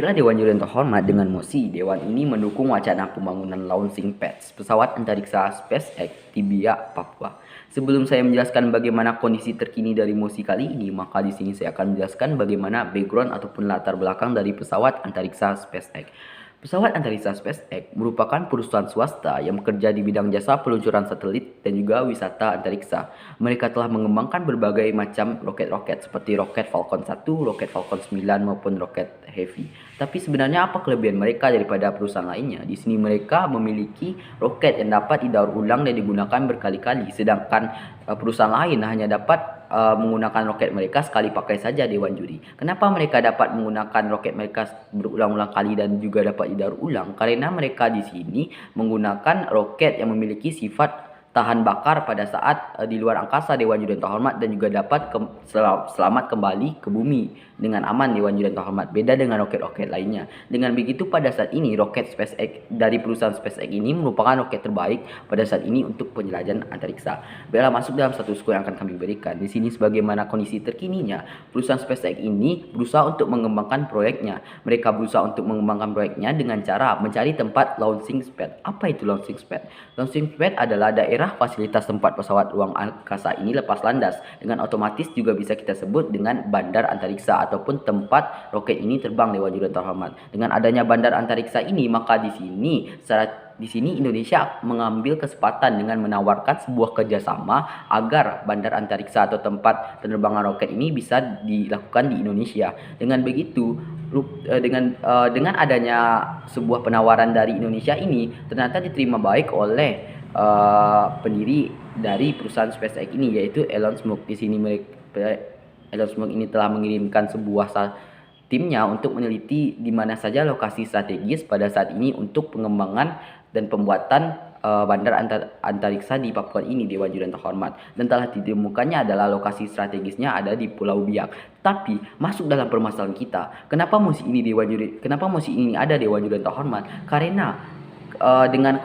Bila Dewan Juri yang terhormat dengan mosi, Dewan ini mendukung wacana pembangunan launching pads pesawat antariksa SpaceX di Biak, Papua. Sebelum saya menjelaskan bagaimana kondisi terkini dari mosi kali ini, maka di sini saya akan menjelaskan bagaimana background ataupun latar belakang dari pesawat antariksa SpaceX. Pesawat antariksa SpaceX merupakan perusahaan swasta yang bekerja di bidang jasa peluncuran satelit dan juga wisata antariksa. Mereka telah mengembangkan berbagai macam roket-roket seperti roket Falcon 1, roket Falcon 9 maupun roket Heavy. Tapi sebenarnya apa kelebihan mereka daripada perusahaan lainnya? Di sini mereka memiliki roket yang dapat didaur ulang dan digunakan berkali-kali, sedangkan perusahaan lain hanya dapat menggunakan roket mereka sekali pakai saja, Dewan Juri. Kenapa mereka dapat menggunakan roket mereka berulang-ulang kali dan juga dapat didaur ulang? Karena mereka di sini menggunakan roket yang memiliki sifat tahan bakar pada saat di luar angkasa, Dewan Juri yang terhormat, dan juga dapat selamat kembali ke bumi dengan aman, Dewan Juri yang terhormat. Beda dengan roket-roket lainnya. Dengan begitu pada saat ini roket SpaceX dari perusahaan SpaceX ini merupakan roket terbaik pada saat ini untuk penjelajahan antariksa. Bila masuk dalam satu skor yang akan kami berikan. Di sini sebagaimana kondisi terkininya, perusahaan SpaceX ini berusaha untuk mengembangkan proyeknya. Mereka berusaha untuk mengembangkan proyeknya dengan cara mencari tempat launching pad. Apa itu launching pad? Launching pad adalah daerah fasilitas tempat pesawat ruang angkasa ini lepas landas. Dengan otomatis juga bisa kita sebut dengan bandar antariksa ataupun tempat roket ini terbang, Dewan Juri terhormat. Dengan adanya bandar antariksa ini, maka di sini Indonesia mengambil kesempatan dengan menawarkan sebuah kerjasama agar bandar antariksa atau tempat penerbangan roket ini bisa dilakukan di Indonesia. Dengan begitu, dengan adanya sebuah penawaran dari Indonesia ini ternyata diterima baik oleh pendiri dari perusahaan SpaceX ini, yaitu Elon Musk. Di sini Elon Musk ini telah mengirimkan sebuah timnya untuk meneliti di mana saja lokasi strategis pada saat ini untuk pengembangan dan pembuatan bandar antariksa di Papua ini, Dewan Juri yang terhormat. Dan telah ditemukannya adalah lokasi strategisnya ada di Pulau Biak. Tapi masuk dalam permasalahan kita, kenapa mosi ini ada, Dewan Juri yang terhormat? Karena dengan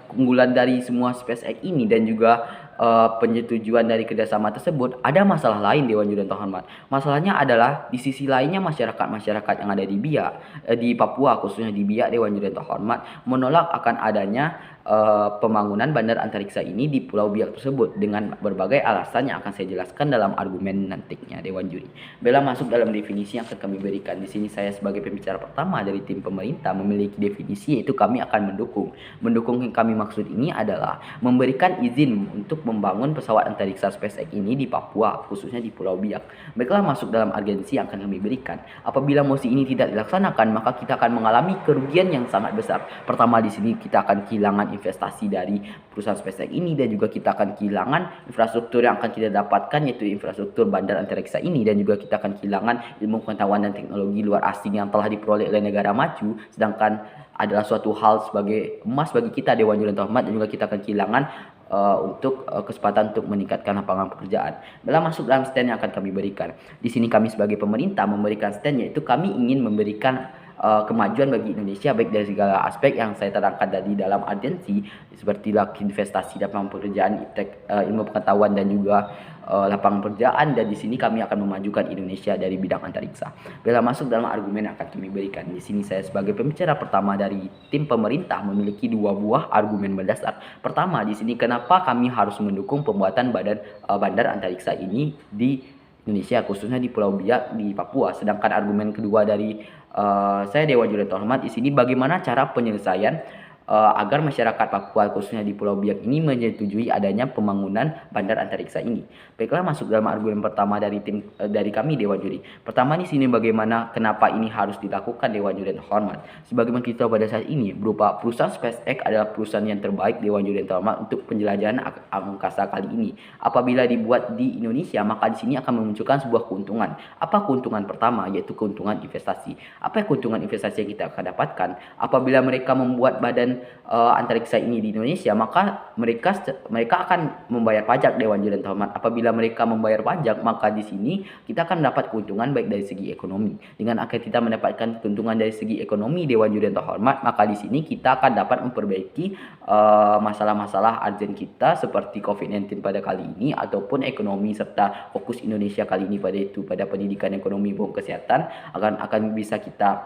keunggulan dari semua SpaceX ini dan juga penyetujuan dari kerjasama tersebut, ada masalah lain, Dewan Juri yang terhormat. Masalahnya adalah di sisi lainnya masyarakat yang ada di Biak, di Papua khususnya di Biak, Dewan Juri yang terhormat, menolak akan adanya pembangunan bandar antariksa ini di Pulau Biak tersebut dengan berbagai alasan yang akan saya jelaskan dalam argumen nantinya, Dewan Juri. Bila masuk dalam definisi yang akan kami berikan, di sini saya sebagai pembicara pertama dari tim pemerintah memiliki definisi, yaitu kami akan mendukung. Mendukung yang kami maksud ini adalah memberikan izin untuk membangun pesawat antariksa SpaceX ini di Papua, khususnya di Pulau Biak. Baiklah, masuk dalam urgensi yang akan kami berikan. Apabila mosi ini tidak dilaksanakan, maka kita akan mengalami kerugian yang sangat besar. Pertama, di sini kita akan kehilangan investasi dari perusahaan SpaceX ini, dan juga kita akan kehilangan infrastruktur yang akan kita dapatkan, yaitu infrastruktur bandar antariksa ini, dan juga kita akan kehilangan ilmu pengetahuan dan teknologi luar asing yang telah diperoleh oleh negara maju, sedangkan adalah suatu hal sebagai emas bagi kita, Dewan Juri yang terhormat, dan juga kita akan kehilangan untuk kesempatan untuk meningkatkan lapangan pekerjaan. Dalam masuk dalam stand yang akan kami berikan, di sini kami sebagai pemerintah memberikan stand, yaitu kami ingin memberikan kemajuan bagi Indonesia baik dari segala aspek yang saya terangkan tadi dalam urgensi, seperti investasi lapangan pekerjaan, ilmu pengetahuan dan juga lapangan pekerjaan. Dan di sini kami akan memajukan Indonesia dari bidang antariksa. Bila masuk dalam argumen yang akan kami berikan, di sini saya sebagai pembicara pertama dari tim pemerintah memiliki dua buah argumen mendasar. Pertama, di sini kenapa kami harus mendukung pembuatan bandar antariksa ini di Indonesia, khususnya di Pulau Biak di Papua. Sedangkan argumen kedua dari saya, Dewan Juri yang terhormat, di sini bagaimana cara penyelesaian agar masyarakat Papua khususnya di Pulau Biak ini menyetujui adanya pembangunan bandar antariksa ini. Baiklah, masuk dalam argumen pertama dari kami, Dewan Juri. Pertama di sini bagaimana kenapa ini harus dilakukan, Dewan Juri yang terhormat. Sebagaimana kita tahu pada saat ini, berupa perusahaan SpaceX adalah perusahaan yang terbaik, Dewan Juri yang terhormat, untuk penjelajahan angkasa kali ini. Apabila dibuat di Indonesia, maka di sini akan memunculkan sebuah keuntungan. Apa keuntungan pertama? Yaitu keuntungan investasi. Apa keuntungan investasi yang kita akan dapatkan? Apabila mereka membuat badan badan antariksa ini di Indonesia, maka mereka akan membayar pajak, Dewan Juri dan Terhormat. Apabila mereka membayar pajak, maka di sini kita akan mendapat keuntungan baik dari segi ekonomi. Dengan akan kita mendapatkan keuntungan dari segi ekonomi, Dewan Juri dan Terhormat, maka di sini kita akan dapat memperbaiki masalah-masalah urgent kita seperti COVID-19 pada kali ini, ataupun ekonomi serta fokus Indonesia kali ini pada pendidikan, ekonomi maupun kesehatan akan bisa kita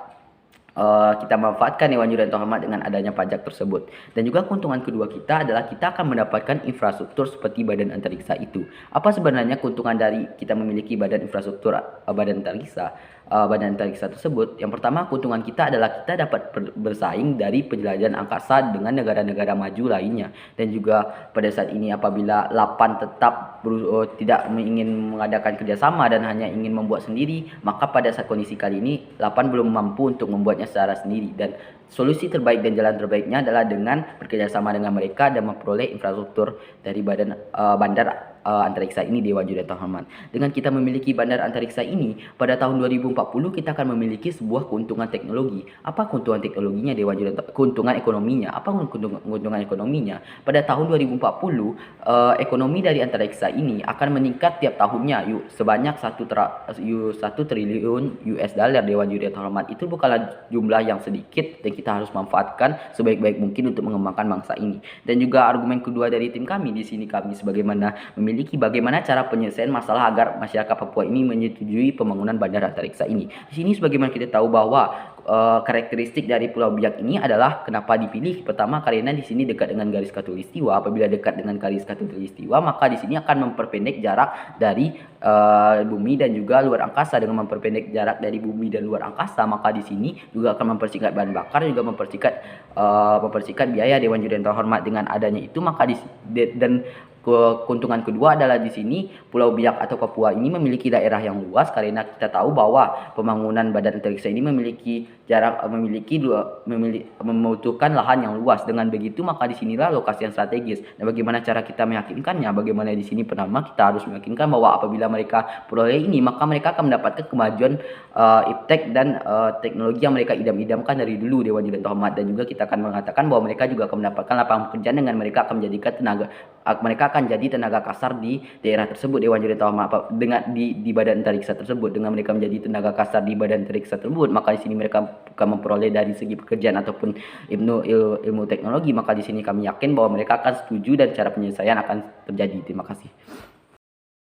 manfaatkan Dewan Juri dan Terhormat dengan adanya pajak tersebut. Dan juga keuntungan kedua kita adalah kita akan mendapatkan infrastruktur seperti badan antariksa itu. Apa sebenarnya keuntungan dari kita memiliki badan infrastruktur badan antariksa tersebut? Yang pertama, keuntungan kita adalah kita dapat bersaing dari penjelajahan angkasa dengan negara-negara maju lainnya. Dan juga pada saat ini apabila LAPAN tetap tidak ingin mengadakan kerjasama dan hanya ingin membuat sendiri, maka pada saat kondisi kali ini LAPAN belum mampu untuk membuatnya secara sendiri, dan solusi terbaik dan jalan terbaiknya adalah dengan bekerjasama dengan mereka dan memperoleh infrastruktur dari bandar antariksa ini, Dewan Juri dan Terhormat. Dengan kita memiliki bandar antariksa ini, pada tahun 2040 kita akan memiliki sebuah keuntungan teknologi. Apa keuntungan teknologinya, Dewan Juri dan Terhormat? Keuntungan ekonominya. Apa keuntungan ekonominya? Pada tahun 2040, ekonomi dari antariksa ini akan meningkat tiap tahunnya sebanyak 1 triliun US dollar, Dewan Juri dan Terhormat. Itu bukanlah jumlah yang sedikit, dan kita harus manfaatkan sebaik-baik mungkin untuk mengembangkan bangsa ini. Dan juga argumen kedua dari tim kami di sini, kami memiliki bagaimana cara penyelesaian masalah agar masyarakat Papua ini menyetujui pembangunan bandar antariksa ini. Di sini sebagaimana kita tahu bahwa karakteristik dari Pulau Biak ini adalah kenapa dipilih. Pertama, karena di sini dekat dengan garis khatulistiwa. Apabila dekat dengan garis khatulistiwa, maka di sini akan memperpendek jarak dari bumi dan juga luar angkasa. Dengan memperpendek jarak dari bumi dan luar angkasa, maka di sini juga akan mempersingkat bahan bakar, juga mempersingkat biaya, Dewan Juri dan Terhormat. Dengan adanya itu, maka dan keuntungan kedua adalah di sini Pulau Biak atau Papua ini memiliki daerah yang luas, karena kita tahu bahwa pembangunan badan antariksa ini membutuhkan lahan yang luas. Dengan begitu, maka di sinilah lokasi yang strategis. Dan bagaimana cara kita meyakinkannya? Bagaimana di sini pertama kita harus meyakinkan bahwa apabila mereka peroleh ini, maka mereka akan mendapatkan kemajuan iptek dan teknologi yang mereka idam-idamkan dari dulu, Dewan Juri dan Terhormat. Dan juga kita akan mengatakan bahwa mereka juga akan mendapatkan lapangan pekerjaan dengan mereka akan jadi tenaga kasar di daerah tersebut, Dewan Juri dan Terhormat. Dengan di badan antariksa tersebut, dengan mereka menjadi tenaga kasar di badan antariksa tersebut, maka di sini mereka akan memperoleh dari segi pekerjaan ataupun ilmu teknologi. Maka di sini kami yakin bahwa mereka akan setuju dan cara penyelesaian akan terjadi. Terima kasih.